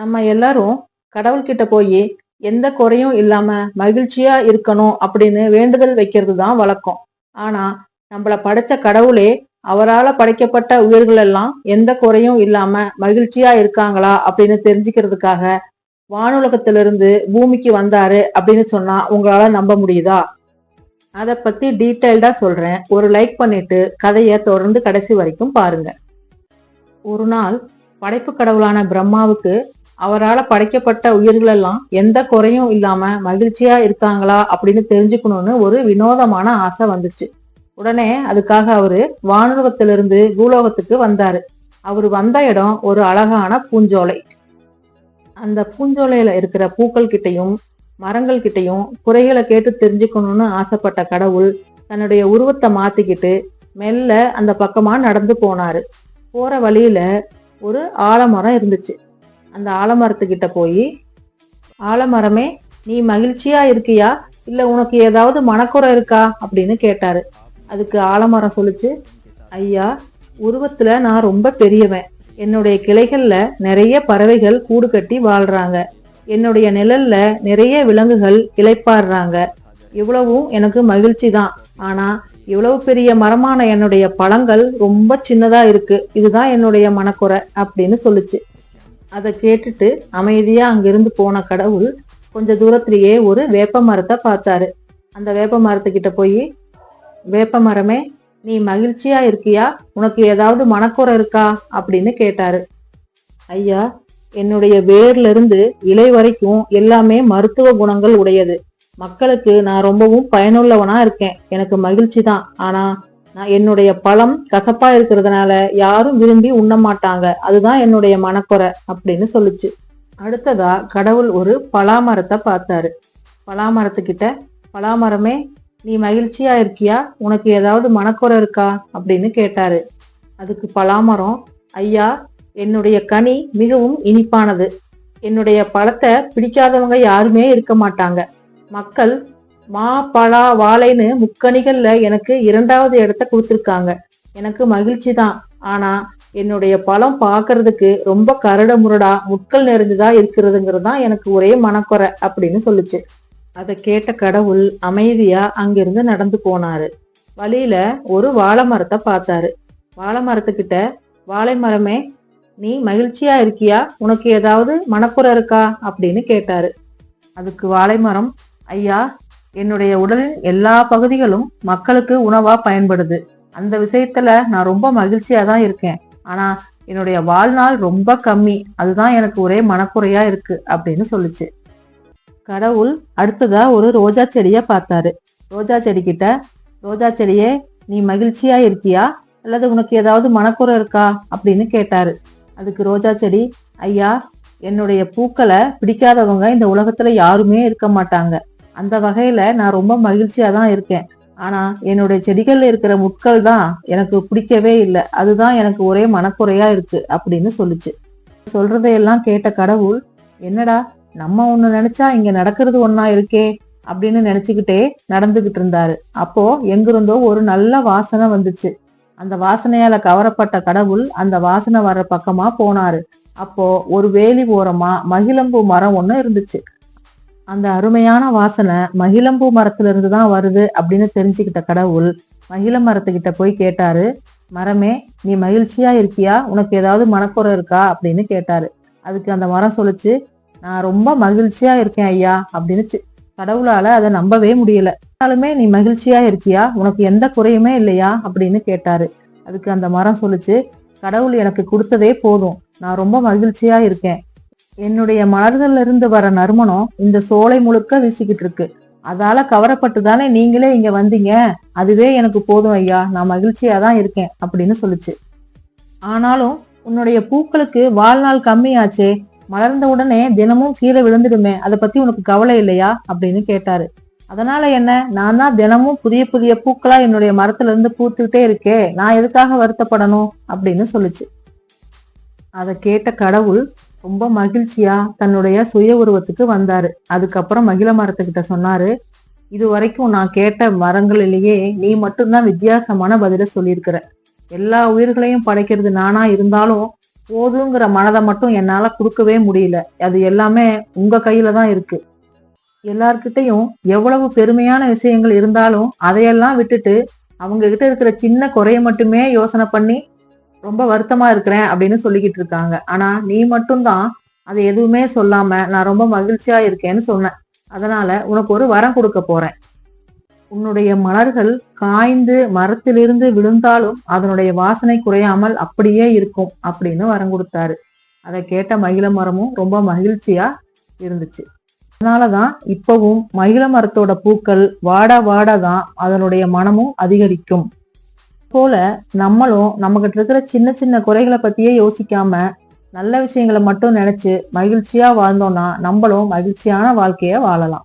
நம்ம எல்லாரும் கடவுள்கிட்ட போய் எந்த குறையும் இல்லாம மகிழ்ச்சியா இருக்கணும் அப்படின்னு வேண்டுதல் வைக்கிறது தான் வழக்கம். ஆனா நம்மள படைச்ச கடவுளே அவரால படைக்கப்பட்ட உயிர்கள் எல்லாம் எந்த குறையும் இல்லாம மகிழ்ச்சியா இருக்காங்களா அப்படின்னு தெரிஞ்சுக்கிறதுக்காக வானுலகத்திலிருந்து பூமிக்கு வந்தாரு அப்படின்னு சொன்னா உங்களால நம்ப முடியுதா? அத பத்தி டீட்டெயில்டா சொல்றேன். ஒரு லைக் பண்ணிட்டு கதைய தொடர்ந்து கடைசி வரைக்கும் பாருங்க. ஒரு நாள் படைப்பு கடவுளான பிரம்மாவுக்கு அவரால படைக்கப்பட்ட உயிர்கள் எல்லாம் எந்த குறையும் இல்லாம மகிழ்ச்சியா இருக்காங்களா அப்படின்னு தெரிஞ்சுக்கணும்னு ஒரு வினோதமான ஆசை வந்துச்சு. உடனே அதுக்காக அவரு வானுலகத்திலிருந்து பூலோகத்துக்கு வந்தாரு. அவரு வந்த இடம் ஒரு அழகான பூஞ்சோலை. அந்த பூஞ்சோலையில இருக்கிற பூக்கள் கிட்டையும் மரங்கள் கிட்டையும் குறைகளை கேட்டு தெரிஞ்சுக்கணும்னு ஆசைப்பட்ட கடவுள் தன்னுடைய உருவத்தை மாத்திக்கிட்டு மெல்ல அந்த பக்கமா நடந்து போனாரு. போற வழியில ஒரு ஆலமரம் இருந்துச்சு. அந்த ஆலமரத்துக்கிட்ட போய், ஆலமரமே, நீ மகிழ்ச்சியா இருக்கியா, இல்ல உனக்கு ஏதாவது மனக்குறை இருக்கா அப்படின்னு கேட்டாரு. அதுக்கு ஆலமரம் சொல்லுச்சு, ஐயா, உருவத்துல நான் ரொம்ப பெரியவன். என்னுடைய கிளைகள்ல நிறைய பறவைகள் கூடு கட்டி வாழ்றாங்க. என்னுடைய நிழல்ல நிறைய விலங்குகள் இளைப்பாடுறாங்க. இவ்வளவும் எனக்கு மகிழ்ச்சி தான். ஆனா இவ்வளவு பெரிய மரமான என்னுடைய பழங்கள் ரொம்ப சின்னதா இருக்கு. இதுதான் என்னுடைய மனக்குறை அப்படின்னு சொல்லுச்சு. அதை கேட்டுட்டு அமைதியா அங்கிருந்து போன கடவுள் கொஞ்ச தூரத்திலேயே ஒரு வேப்ப மரத்தை பார்த்தாரு. அந்த வேப்ப மரத்துக்கிட்ட போய், வேப்ப மரமே, நீ மகிழ்ச்சியா இருக்கியா, உனக்கு ஏதாவது மனக்குறை இருக்கா அப்படின்னு கேட்டாரு. ஐயா, என்னுடைய வேர்ல இருந்து இலை வரைக்கும் எல்லாமே மருத்துவ குணங்கள் உடையது. மக்களுக்கு நான் ரொம்பவும் பயனுள்ளவனா இருக்கேன். எனக்கு மகிழ்ச்சி தான். ஆனா நான் என்னுடைய பழம் கசப்பா இருக்கிறதுனால யாரும் விரும்பி உண்ண மாட்டாங்க. அதுதான் என்னுடைய மனக்குறை அப்படின்னு சொல்லுச்சு. அடுத்ததா கடவுள் ஒரு பலாமரத்தை பார்த்தாரு. பலாமரத்துக்கிட்ட, பலாமரமே, நீ மகிழ்ச்சியா இருக்கியா, உனக்கு ஏதாவது மனக்குறை இருக்கா அப்படின்னு கேட்டாரு. அதுக்கு பலாமரம், ஐயா, என்னுடைய கனி மிகவும் இனிப்பானது. என்னுடைய பழத்தை பிடிக்காதவங்க யாருமே இருக்க மாட்டாங்க. மக்கள் மா, பலா, வாழைன்னு முக்கணிகள்ல எனக்கு 2வது இடத்த கொடுத்திருக்காங்க. எனக்கு மகிழ்ச்சி தான். ஆனா என்னுடைய பழம் பாக்குறதுக்கு ரொம்ப கரடு முரடா முட்கள் நிறைஞ்சுதா இருக்கிறதுங்கிறது தான் எனக்கு ஒரே மனக்குறை அப்படின்னு சொல்லுச்சு. அதை கேட்ட கடவுள் அமைதியா அங்கிருந்து நடந்து போனாரு. வழியில ஒரு வாழை மரத்தை பார்த்தாரு. வாழை மரத்துக்கிட்ட, வாழை மரமே, நீ மகிழ்ச்சியா இருக்கியா, உனக்கு ஏதாவது மனக்குறை இருக்கா அப்படின்னு கேட்டாரு. அதுக்கு வாழை மரம், ஐயா, என்னுடைய உடலின் எல்லா பகுதிகளும் மக்களுக்கு உணவா பயன்படுது. அந்த விஷயத்துல நான் ரொம்ப மகிழ்ச்சியா தான் இருக்கேன். ஆனா என்னுடைய வாழ்நாள் ரொம்ப கம்மி. அதுதான் எனக்கு ஒரே மனக்குறையா இருக்கு அப்படின்னு சொல்லுச்சு. கடவுள் அடுத்ததா ஒரு ரோஜா செடிய பார்த்தாரு. ரோஜா செடி கிட்ட, ரோஜா செடியே, நீ மகிழ்ச்சியா இருக்கியா, அல்லது உனக்கு ஏதாவது மனக்குறை இருக்கா அப்படின்னு கேட்டாரு. அதுக்கு ரோஜா செடி, ஐயா, என்னுடைய பூக்களை பிடிக்காதவங்க இந்த உலகத்துல யாருமே இருக்க மாட்டாங்க. அந்த வகையில நான் ரொம்ப மகிழ்ச்சியா தான் இருக்கேன். ஆனா என்னுடைய செடிகள்ல இருக்கிற முட்கள் தான் எனக்கு பிடிக்கவே இல்லை. அதுதான் எனக்கு ஒரே மனக்குறையா இருக்கு அப்படின்னு சொல்லுச்சு. சொல்றதையெல்லாம் கேட்ட கடவுள், என்னடா, நம்ம ஒண்ணு நினைச்சா இங்க நடக்கிறது ஒன்னா இருக்கே அப்படின்னு நினைச்சுக்கிட்டே நடந்துகிட்டு இருந்தாரு. அப்போ எங்கிருந்தோ ஒரு நல்ல வாசனை வந்துச்சு. அந்த வாசனையால கவரப்பட்ட கடவுள் அந்த வாசனை வர்ற பக்கமா போனாரு. அப்போ ஒரு வேலி ஓரமா மகிழம்பூ மரம் ஒண்ணு இருந்துச்சு. அந்த அருமையான வாசனை மகிழம்பூ மரத்துல இருந்துதான் வருது அப்படின்னு தெரிஞ்சுக்கிட்ட கடவுள் மகிழ மரத்துக்கிட்ட போய் கேட்டாரு. மரமே, நீ மகிழ்ச்சியா இருக்கியா, உனக்கு ஏதாவது மனக்குறை இருக்கா அப்படின்னு கேட்டாரு. அதுக்கு அந்த மரம் சொல்லுச்சு, நான் ரொம்ப மகிழ்ச்சியா இருக்கேன் ஐயா அப்படின்னுச்சு. கடவுளால அதை நம்பவே முடியல. ஆனாலுமே நீ மகிழ்ச்சியா இருக்கியா, உனக்கு எந்த குறையுமே இல்லையா அப்படின்னு கேட்டாரு. அதுக்கு அந்த மரம் சொல்லுச்சு, கடவுள் எனக்கு கொடுத்ததே போதும், நான் ரொம்ப மகிழ்ச்சியா இருக்கேன். என்னுடைய மலர்கள்ல இருந்து வர நறுமணம் இந்த சோலை முழுக்க வீசிக்கிட்டு இருக்கு. அதால கவரப்பட்டு தானே நீங்களே இங்க வந்தீங்க. அதுவே எனக்கு போதும் ஐயா, நான் மகிழ்ச்சியா தான் இருக்கேன் அப்படின்னு சொல்லுச்சு. ஆனாலும் உன்னுடைய பூக்களுக்கு வாழ்நாள் கம்மியாச்சே, மலர்ந்த உடனே தினமும் கீழே விழுந்துடுமே, அதை பத்தி உனக்கு கவலை இல்லையா அப்படின்னு கேட்டாரு. அதனால என்ன, நான் தான் தினமும் புதிய புதிய பூக்களா என்னுடைய மரத்துல இருந்து பூத்துக்கிட்டே இருக்கே, நான் எதுக்காக வருத்தப்படணும் அப்படின்னு சொல்லுச்சு. அதை கேட்ட கடவுள் ரொம்ப மகிழ்ச்சியா தன்னுடைய சுய உருவத்துக்கு வந்தாரு. அதுக்கப்புறம் மகிழ மரத்துக்கிட்ட சொன்னாரு, இது வரைக்கும் நான் கேட்ட மரங்களிலேயே நீ மட்டும்தான் வித்தியாசமான பதில சொல்லியிருக்கிற. எல்லா உயிர்களையும் படைக்கிறது நானா இருந்தாலும் போதுங்கிற மனதை மட்டும் என்னால கொடுக்கவே முடியல. அது எல்லாமே உங்க கையில தான் இருக்கு. எல்லார்கிட்டையும் எவ்வளவு பெருமையான விஷயங்கள் இருந்தாலும் அதையெல்லாம் விட்டுட்டு அவங்க கிட்ட இருக்கிற சின்ன குறைய மட்டுமே யோசனை பண்ணி ரொம்ப வருத்தமா இருக்கிறேன் அப்படின்னு சொல்லிக்கிட்டு இருக்காங்க. ஆனா நீ மட்டும்தான் அதை எதுவுமே சொல்லாம நான் ரொம்ப மகிழ்ச்சியா இருக்கேன்னு சொன்ன. அதனால உனக்கு ஒரு வரம் கொடுக்க போறேன். உன்னுடைய மலர்கள் காய்ந்து மரத்திலிருந்து விழுந்தாலும் அதனுடைய வாசனை குறையாமல் அப்படியே இருக்கும் அப்படின்னு வரம் கொடுத்தாரு. அதை கேட்ட மகிழ மரமும் ரொம்ப மகிழ்ச்சியா இருந்துச்சு. அதனாலதான் இப்பவும் மகிழ மரத்தோட பூக்கள் வாட வாடதான் அதனுடைய மனமும் அதிகரிக்கும். போல நம்மளும் நம்ம கிட்ட இருக்கிற சின்ன சின்ன குறைகளை பத்தியே யோசிக்காம நல்ல விஷயங்களை மட்டும் நினைச்சு மகிழ்ச்சியா வாழ்ந்தோம்னா நம்மளும் மகிழ்ச்சியான வாழ்க்கைய வாழலாம்.